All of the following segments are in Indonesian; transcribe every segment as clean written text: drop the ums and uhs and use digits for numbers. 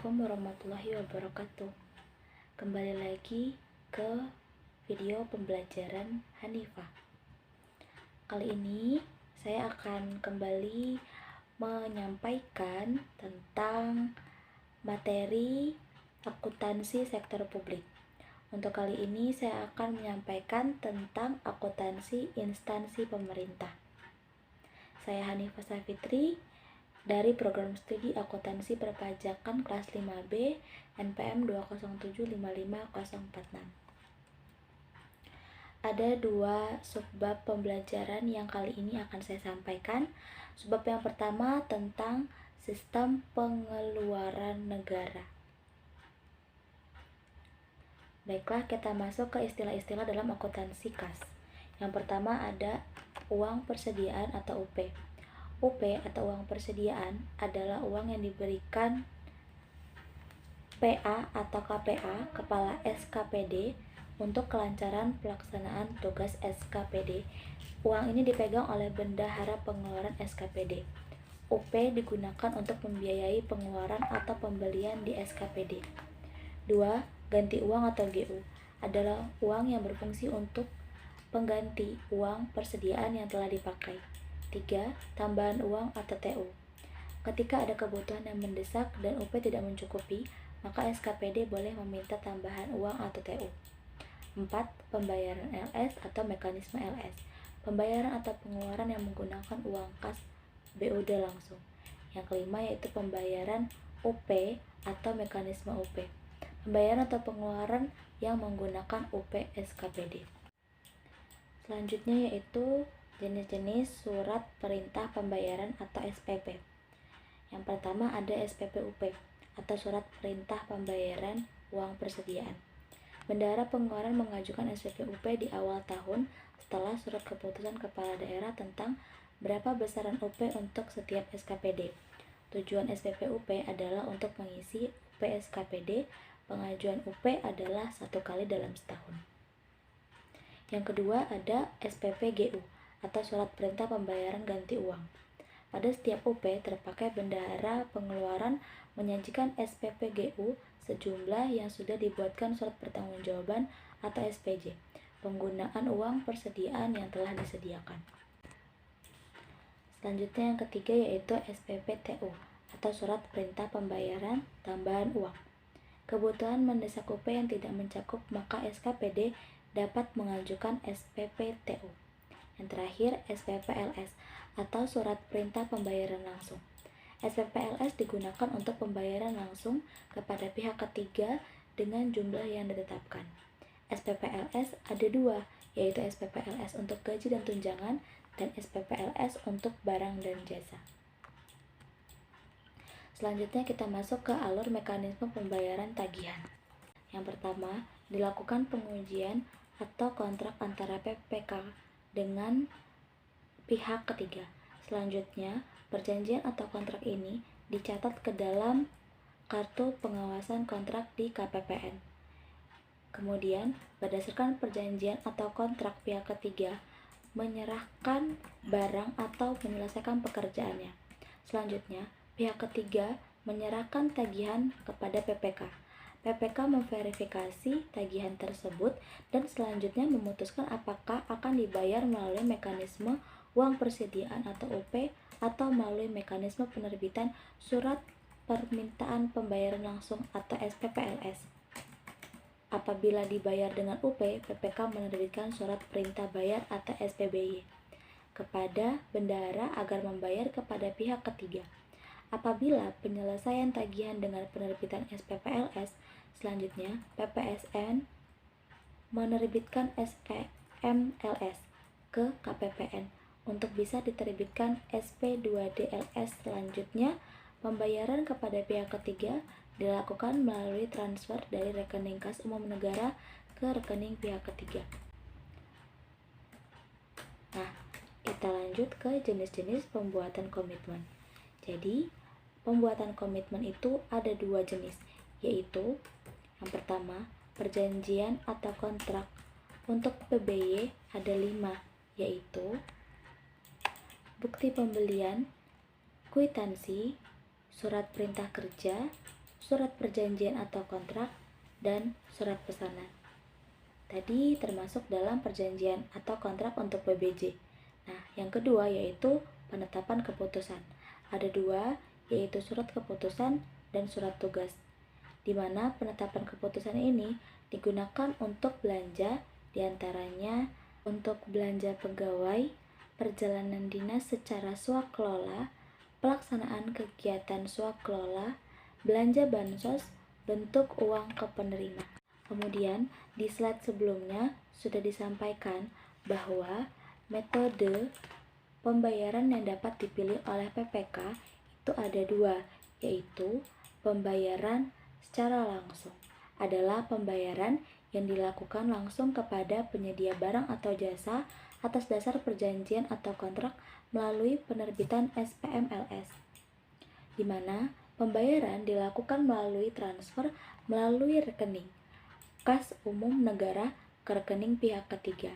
Assalamualaikum warahmatullahi wabarakatuh. Kembali lagi ke video pembelajaran Hanifah. Kali ini saya akan kembali menyampaikan tentang materi akuntansi sektor publik. Untuk kali ini saya akan menyampaikan tentang akuntansi instansi pemerintah. Saya Hanifah Safitri dari program studi akuntansi perpajakan kelas 5B NPM 207555046. Ada dua subbab pembelajaran yang kali ini akan saya sampaikan. Subbab yang pertama tentang sistem pengeluaran negara. Baiklah, kita masuk ke istilah-istilah dalam akuntansi kas. Yang pertama ada uang persediaan atau UP. UP atau uang persediaan adalah uang yang diberikan PA atau KPA, Kepala SKPD, untuk kelancaran pelaksanaan tugas SKPD. Uang ini dipegang oleh bendahara pengeluaran SKPD. UP digunakan untuk membiayai pengeluaran atau pembelian di SKPD. 2. Ganti uang atau GU adalah uang yang berfungsi untuk pengganti uang persediaan yang telah dipakai. 3. Tambahan uang atau TU. Ketika ada kebutuhan yang mendesak dan UP tidak mencukupi, maka SKPD boleh meminta tambahan uang atau TU. 4. Pembayaran LS atau mekanisme LS. Pembayaran atau pengeluaran yang menggunakan uang kas BUD langsung. Yang kelima yaitu pembayaran UP atau mekanisme UP. Pembayaran atau pengeluaran yang menggunakan UP SKPD. Selanjutnya yaitu jenis-jenis surat perintah pembayaran atau SPP. Yang pertama ada SPP UP atau surat perintah pembayaran uang persediaan. Bendahara pengeluaran mengajukan SPP UP di awal tahun setelah surat keputusan kepala daerah tentang berapa besaran UP untuk setiap SKPD. Tujuan SPP UP adalah untuk mengisi UP SKPD. Pengajuan UP adalah 1 kali dalam setahun. Yang kedua ada SPP GU atau surat perintah pembayaran ganti uang. Pada setiap UP terpakai bendahara pengeluaran menyajikan SPP GU sejumlah yang sudah dibuatkan surat pertanggungjawaban atau SPJ, penggunaan uang persediaan yang telah disediakan. Selanjutnya yang ketiga yaitu SPP TU atau surat perintah pembayaran tambahan uang. Kebutuhan mendesak UP yang tidak mencakup maka SKPD dapat mengajukan SPP TU. Yang terakhir SPP LS atau surat perintah pembayaran langsung. SPP LS digunakan untuk pembayaran langsung kepada pihak ketiga dengan jumlah yang ditetapkan. SPP LS ada dua, yaitu SPP LS untuk gaji dan tunjangan dan SPP LS untuk barang dan jasa. Selanjutnya kita masuk ke alur mekanisme pembayaran tagihan. Yang pertama, dilakukan pengujian atau kontrak antara PPK dengan pihak ketiga. Selanjutnya, perjanjian atau kontrak ini dicatat ke dalam kartu pengawasan kontrak di KPPN. Kemudian, berdasarkan perjanjian atau kontrak pihak ketiga menyerahkan barang atau menyelesaikan pekerjaannya. Selanjutnya, pihak ketiga menyerahkan tagihan kepada PPK. PPK memverifikasi tagihan tersebut dan selanjutnya memutuskan apakah akan dibayar melalui mekanisme uang persediaan atau UP atau melalui mekanisme penerbitan surat permintaan pembayaran langsung atau SPPLS. Apabila dibayar dengan UP, PPK menerbitkan surat perintah bayar atau SPBY kepada bendahara agar membayar kepada pihak ketiga. Apabila penyelesaian tagihan dengan penerbitan SPPLS, selanjutnya PPSN menerbitkan SPMLS ke KPPN untuk bisa diterbitkan SP2DLS. Selanjutnya, pembayaran kepada pihak ketiga dilakukan melalui transfer dari rekening kas umum negara ke rekening pihak ketiga. Nah, kita lanjut ke jenis-jenis pembuatan komitmen. Jadi, pembuatan komitmen itu ada dua jenis, yaitu yang pertama, perjanjian atau kontrak. Untuk PBY ada 5, yaitu bukti pembelian, kwitansi, surat perintah kerja, surat perjanjian atau kontrak, dan surat pesanan. Tadi termasuk dalam perjanjian atau kontrak untuk PBJ. Nah, yang kedua yaitu penetapan keputusan. Ada dua, yaitu surat keputusan dan surat tugas, di mana penetapan keputusan ini digunakan untuk belanja, diantaranya untuk belanja pegawai, perjalanan dinas secara swakelola, pelaksanaan kegiatan swakelola, belanja bansos, bentuk uang ke penerima. Kemudian, di slide sebelumnya sudah disampaikan bahwa metode pembayaran yang dapat dipilih oleh PPK itu ada dua, yaitu pembayaran secara langsung adalah pembayaran yang dilakukan langsung kepada penyedia barang atau jasa atas dasar perjanjian atau kontrak melalui penerbitan SPMLS, di mana pembayaran dilakukan melalui transfer melalui rekening kas umum negara ke rekening pihak ketiga.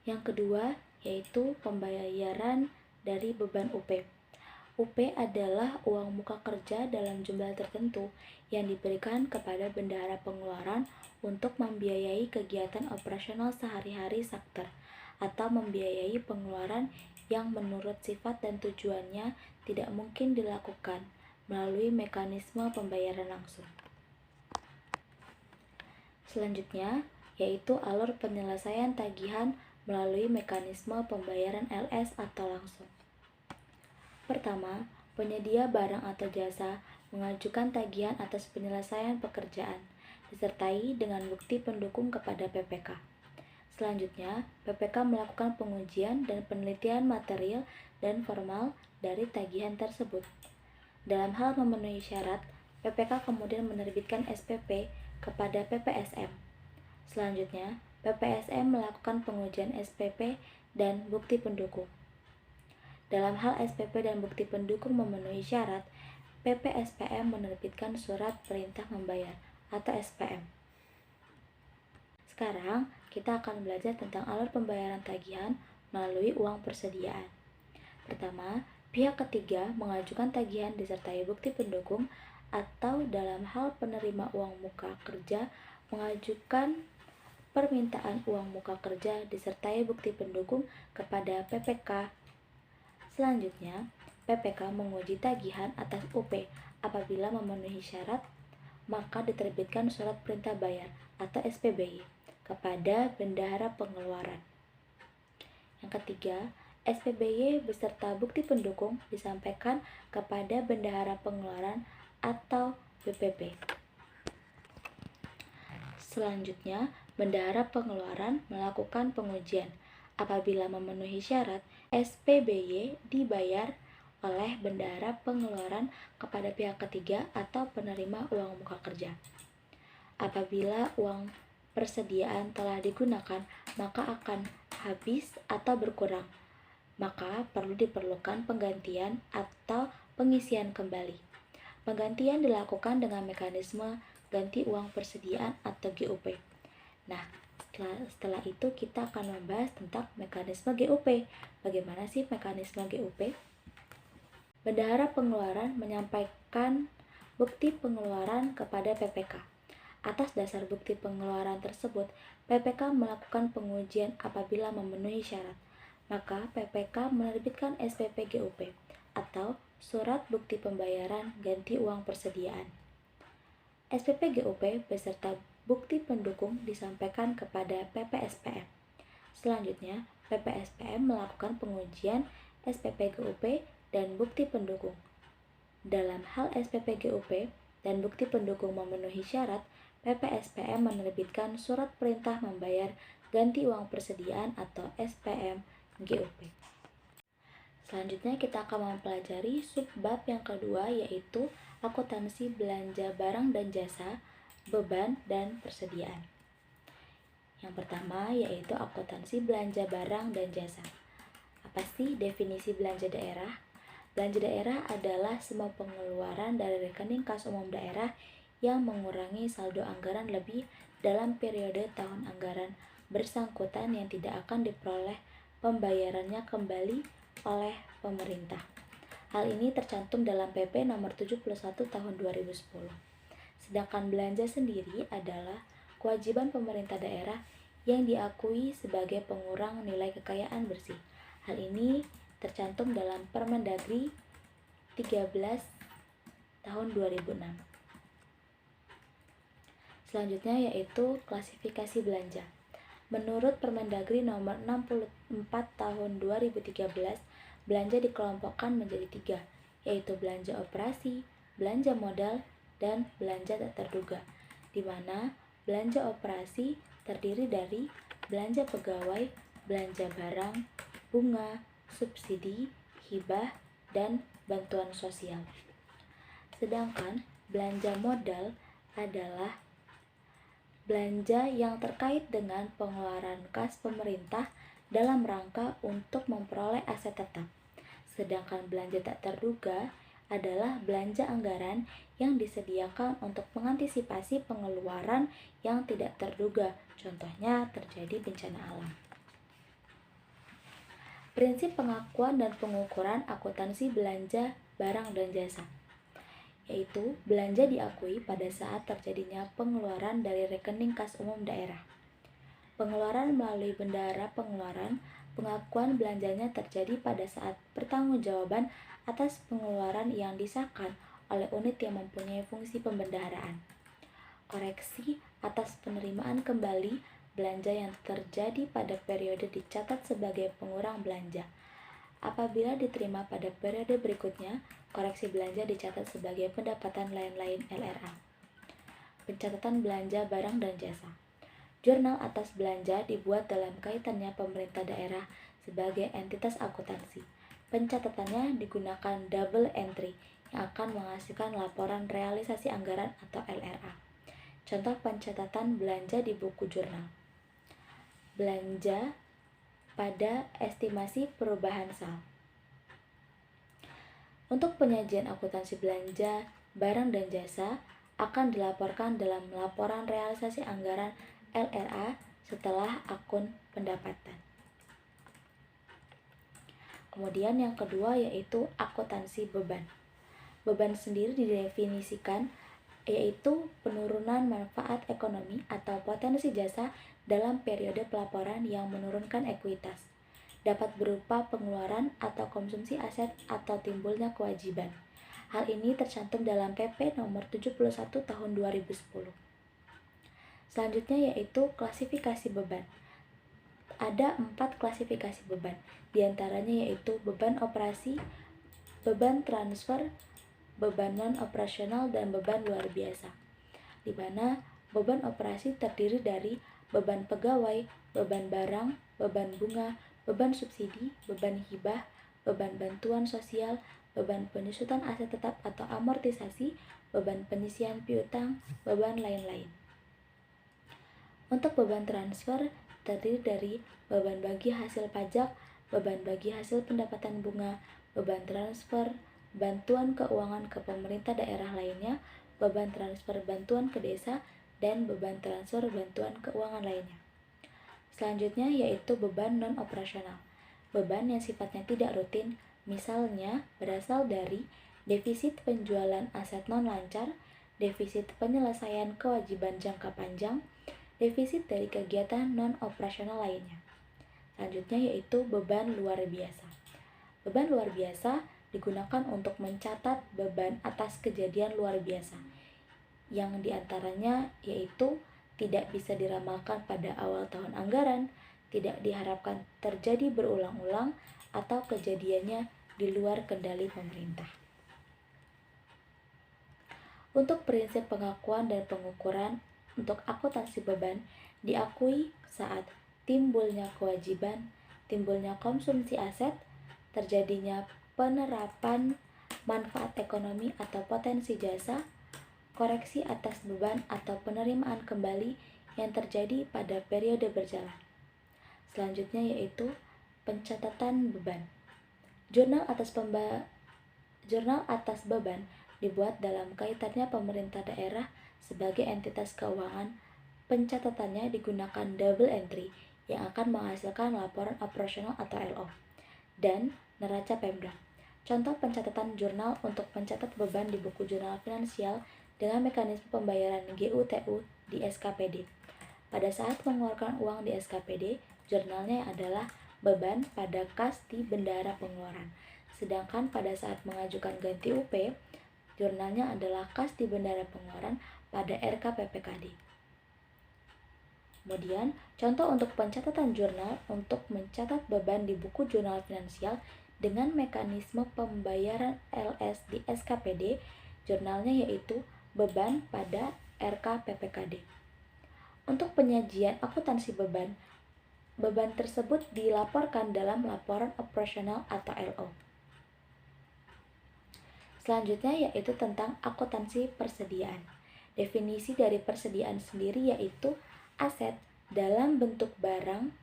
Yang kedua yaitu pembayaran dari beban UP. UP adalah uang muka kerja dalam jumlah tertentu yang diberikan kepada bendahara pengeluaran untuk membiayai kegiatan operasional sehari-hari sektor atau membiayai pengeluaran yang menurut sifat dan tujuannya tidak mungkin dilakukan melalui mekanisme pembayaran langsung. Selanjutnya, yaitu alur penyelesaian tagihan melalui mekanisme pembayaran LS atau langsung. Pertama, penyedia barang atau jasa mengajukan tagihan atas penyelesaian pekerjaan, disertai dengan bukti pendukung kepada PPK. Selanjutnya, PPK melakukan pengujian dan penelitian material dan formal dari tagihan tersebut. Dalam hal memenuhi syarat, PPK kemudian menerbitkan SPP kepada PPSM. Selanjutnya, PPSM melakukan pengujian SPP dan bukti pendukung. Dalam hal SPP dan bukti pendukung memenuhi syarat, PPSPM menerbitkan surat perintah membayar atau SPM. Sekarang, kita akan belajar tentang alur pembayaran tagihan melalui uang persediaan. Pertama, pihak ketiga mengajukan tagihan disertai bukti pendukung atau dalam hal penerima uang muka kerja mengajukan permintaan uang muka kerja disertai bukti pendukung kepada PPK. Selanjutnya, PPK menguji tagihan atas UP. Apabila memenuhi syarat, maka diterbitkan surat perintah bayar atau SPBY kepada bendahara pengeluaran. Yang ketiga, SPBY beserta bukti pendukung disampaikan kepada bendahara pengeluaran atau BPP. Selanjutnya, bendahara pengeluaran melakukan pengujian. Apabila memenuhi syarat, SPBY dibayar oleh bendahara pengeluaran kepada pihak ketiga atau penerima uang muka kerja. Apabila uang persediaan telah digunakan, maka akan habis atau berkurang, maka diperlukan penggantian atau pengisian kembali. Penggantian dilakukan dengan mekanisme ganti uang persediaan atau GUP. Nah, setelah itu kita akan membahas tentang mekanisme GUP. Bagaimana sih mekanisme GUP? Bendahara pengeluaran menyampaikan bukti pengeluaran kepada PPK. Atas dasar bukti pengeluaran tersebut, PPK melakukan pengujian apabila memenuhi syarat. Maka PPK menerbitkan SPP GUP atau Surat Bukti Pembayaran Ganti Uang Persediaan. SPP GUP beserta bukti pendukung disampaikan kepada PPSPM. Selanjutnya, PPSPM melakukan pengujian SPP GUP dan bukti pendukung. Dalam hal SPP GUP dan bukti pendukung memenuhi syarat, PPSPM menerbitkan surat perintah membayar ganti uang persediaan atau SPM GUP. Selanjutnya kita akan mempelajari subbab yang kedua, yaitu akuntansi belanja barang dan jasa, beban, dan persediaan. Yang pertama yaitu akuntansi belanja barang dan jasa. Apa sih definisi belanja daerah? Belanja daerah adalah semua pengeluaran dari rekening kas umum daerah yang mengurangi saldo anggaran lebih dalam periode tahun anggaran bersangkutan yang tidak akan diperoleh pembayarannya kembali oleh pemerintah. Hal ini tercantum dalam PP nomor 71 tahun 2010. Sedangkan belanja sendiri adalah kewajiban pemerintah daerah yang diakui sebagai pengurang nilai kekayaan bersih. Hal ini tercantum dalam Permendagri 13 tahun 2006. Selanjutnya yaitu klasifikasi belanja. Menurut Permendagri nomor 64 tahun 2013, belanja dikelompokkan menjadi 3, yaitu belanja operasi, belanja modal, dan belanja tak terduga, di mana belanja operasi terdiri dari belanja pegawai, belanja barang, bunga, subsidi, hibah, dan bantuan sosial. Sedangkan belanja modal adalah belanja yang terkait dengan pengeluaran kas pemerintah dalam rangka untuk memperoleh aset tetap. Sedangkan belanja tak terduga adalah belanja anggaran yang disediakan untuk mengantisipasi pengeluaran yang tidak terduga, contohnya terjadi bencana alam. Prinsip pengakuan dan pengukuran akuntansi belanja barang dan jasa, yaitu belanja diakui pada saat terjadinya pengeluaran dari rekening kas umum daerah. Pengeluaran melalui bendahara pengeluaran, pengakuan belanjanya terjadi pada saat pertanggungjawaban atas pengeluaran yang disahkan oleh unit yang mempunyai fungsi pembendaharaan. Koreksi atas penerimaan kembali belanja yang terjadi pada periode dicatat sebagai pengurang belanja. Apabila diterima pada periode berikutnya, koreksi belanja dicatat sebagai pendapatan lain-lain LRA. Pencatatan belanja barang dan jasa. Jurnal atas belanja dibuat dalam kaitannya pemerintah daerah sebagai entitas akuntansi. Pencatatannya digunakan double entry yang akan menghasilkan laporan realisasi anggaran atau LRA. Contoh pencatatan belanja di buku jurnal. Belanja pada estimasi perubahan SAL. Untuk penyajian akuntansi belanja, barang dan jasa akan dilaporkan dalam laporan realisasi anggaran LRA setelah akun pendapatan. Kemudian yang kedua yaitu akuntansi beban. Beban sendiri didefinisikan yaitu penurunan manfaat ekonomi atau potensi jasa dalam periode pelaporan yang menurunkan ekuitas. Dapat berupa pengeluaran atau konsumsi aset atau timbulnya kewajiban. Hal ini tercantum dalam PP nomor 71 tahun 2010. Selanjutnya yaitu klasifikasi beban. Ada 4 klasifikasi beban, diantaranya yaitu beban operasi, beban transfer, beban non-operasional, dan beban luar biasa, di mana beban operasi terdiri dari beban pegawai, beban barang, beban bunga, beban subsidi, beban hibah, beban bantuan sosial, beban penyusutan aset tetap atau amortisasi, beban penyisian piutang, beban lain-lain. Untuk beban transfer terdiri dari beban bagi hasil pajak, beban bagi hasil pendapatan bunga, beban transfer bantuan keuangan ke pemerintah daerah lainnya, beban transfer bantuan ke desa, dan beban transfer bantuan keuangan lainnya. Selanjutnya yaitu beban non-operasional. Beban yang sifatnya tidak rutin, misalnya berasal dari defisit penjualan aset non-lancar, defisit penyelesaian kewajiban jangka panjang, defisit dari kegiatan non-operasional lainnya. Selanjutnya yaitu beban luar biasa. Beban luar biasa digunakan untuk mencatat beban atas kejadian luar biasa, yang diantaranya yaitu tidak bisa diramalkan pada awal tahun anggaran, tidak diharapkan terjadi berulang-ulang, atau kejadiannya di luar kendali pemerintah. Untuk prinsip pengakuan dan pengukuran untuk akuntansi beban diakui saat timbulnya kewajiban, timbulnya konsumsi aset, terjadinya penerapan manfaat ekonomi atau potensi jasa, koreksi atas beban atau penerimaan kembali yang terjadi pada periode berjalan. Selanjutnya yaitu pencatatan beban. Jurnal atas beban dibuat dalam kaitannya pemerintah daerah sebagai entitas keuangan. Pencatatannya digunakan double entry yang akan menghasilkan laporan operasional atau LO dan neraca Pemda. contoh pencatatan jurnal untuk mencatat beban di buku jurnal finansial dengan mekanisme pembayaran GUTU di SKPD. Pada saat mengeluarkan uang di SKPD, jurnalnya adalah beban pada kas di bendahara pengeluaran. Sedangkan pada saat mengajukan ganti UP, jurnalnya adalah kas di bendahara pengeluaran pada RKPPKD. Kemudian, contoh untuk pencatatan jurnal untuk mencatat beban di buku jurnal finansial dengan mekanisme pembayaran LS di SKPD, jurnalnya yaitu beban pada RKPPKD. Untuk penyajian akuntansi beban, beban tersebut dilaporkan dalam laporan operasional atau LO. Selanjutnya yaitu tentang akuntansi persediaan. Definisi dari persediaan sendiri yaitu aset dalam bentuk barang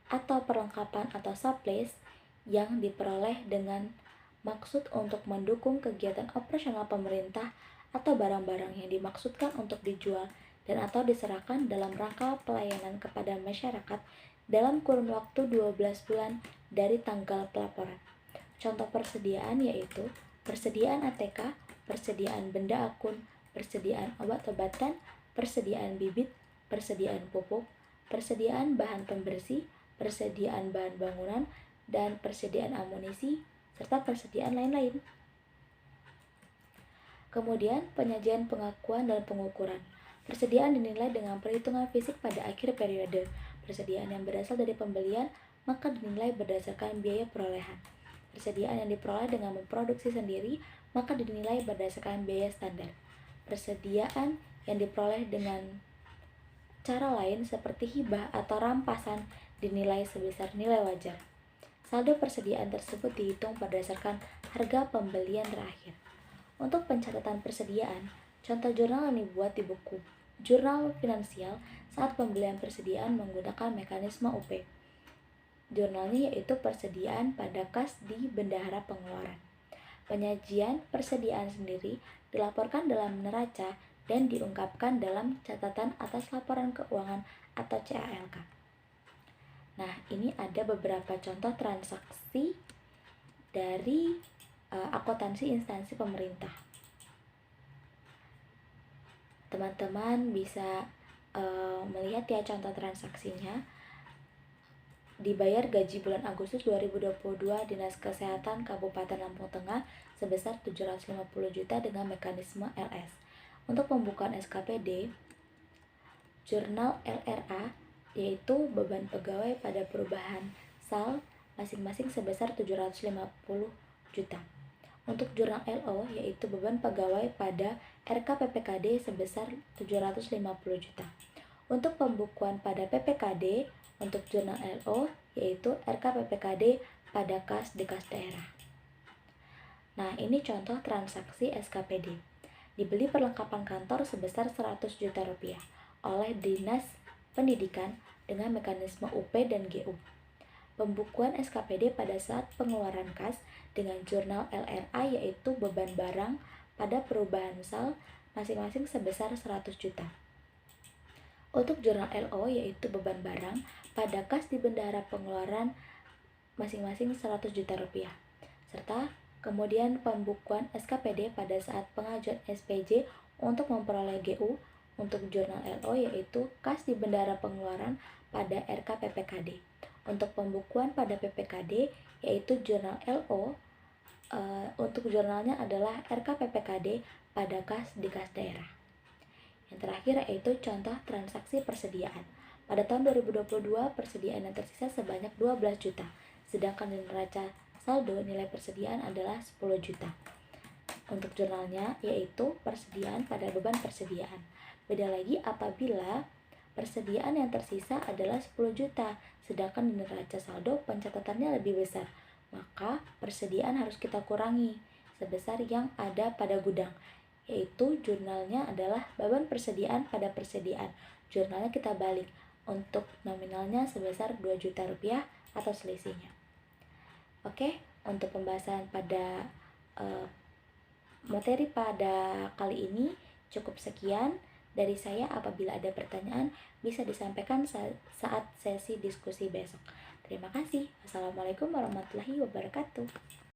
atau perlengkapan atau supplies yang diperoleh dengan maksud untuk mendukung kegiatan operasional pemerintah atau barang-barang yang dimaksudkan untuk dijual dan atau diserahkan dalam rangka pelayanan kepada masyarakat dalam kurun waktu 12 bulan dari tanggal pelaporan. Contoh persediaan yaitu persediaan ATK, persediaan benda akun, persediaan obat-obatan, persediaan bibit, persediaan pupuk, persediaan bahan pembersih, persediaan bahan bangunan, dan persediaan amunisi, serta persediaan lain-lain. Kemudian, penyajian pengakuan dan pengukuran. Persediaan dinilai dengan perhitungan fisik pada akhir periode. Persediaan yang berasal dari pembelian maka dinilai berdasarkan biaya perolehan. Persediaan yang diperoleh dengan memproduksi sendiri maka dinilai berdasarkan biaya standar. Persediaan yang diperoleh dengan cara lain seperti hibah atau rampasan dinilai sebesar nilai wajar. Saldo persediaan tersebut dihitung berdasarkan harga pembelian terakhir. Untuk pencatatan persediaan, contoh jurnal yang dibuat di buku jurnal finansial saat pembelian persediaan menggunakan mekanisme UP. Jurnalnya yaitu persediaan pada kas di bendahara pengeluaran. Penyajian persediaan sendiri dilaporkan dalam neraca dan diungkapkan dalam catatan atas laporan keuangan atau CALK. Nah, ini ada beberapa contoh transaksi dari akuntansi instansi pemerintah. Teman-teman bisa melihat ya contoh transaksinya. Dibayar gaji bulan Agustus 2022 Dinas Kesehatan Kabupaten Lampung Tengah sebesar 750 juta dengan mekanisme LS. Untuk pembukaan SKPD, jurnal LRA yaitu beban pegawai pada perubahan SAL masing-masing sebesar 750 juta. Untuk jurnal LO yaitu beban pegawai pada RKPPKD sebesar 750 juta. Untuk pembukuan pada PPKD untuk jurnal LO yaitu RKPPKD pada kas di kas daerah. Nah, ini contoh transaksi SKPD. Dibeli perlengkapan kantor sebesar 100 juta rupiah oleh Dinas Pendidikan dengan mekanisme UP dan GU. Pembukuan SKPD pada saat pengeluaran kas dengan jurnal LRA yaitu beban barang pada perubahan SAL masing-masing sebesar 100 juta. Untuk jurnal LO yaitu beban barang pada kas di bendahara pengeluaran masing-masing 100 juta rupiah. Serta kemudian pembukuan SKPD pada saat pengajuan SPJ untuk memperoleh GU untuk jurnal LO yaitu kas di bendahara pengeluaran pada RKPPKD. Untuk pembukuan pada PPKD yaitu jurnal LO untuk jurnalnya adalah RKPPKD pada kas di kas daerah. Yang terakhir yaitu contoh transaksi persediaan. Pada tahun 2022 persediaan yang tersisa sebanyak 12 juta, sedangkan di neraca saldo nilai persediaan adalah 10 juta. Untuk jurnalnya yaitu persediaan pada beban persediaan. Beda lagi apabila persediaan yang tersisa adalah 10 juta, sedangkan di neraca saldo pencatatannya lebih besar. Maka persediaan harus kita kurangi sebesar yang ada pada gudang, yaitu jurnalnya adalah beban persediaan pada persediaan. Jurnalnya kita balik untuk nominalnya sebesar 2 juta rupiah atau selisihnya. Oke, untuk pembahasan pada materi pada kali ini cukup sekian dari saya. Apabila ada pertanyaan bisa disampaikan saat sesi diskusi besok. Terima kasih. Wassalamualaikum warahmatullahi wabarakatuh.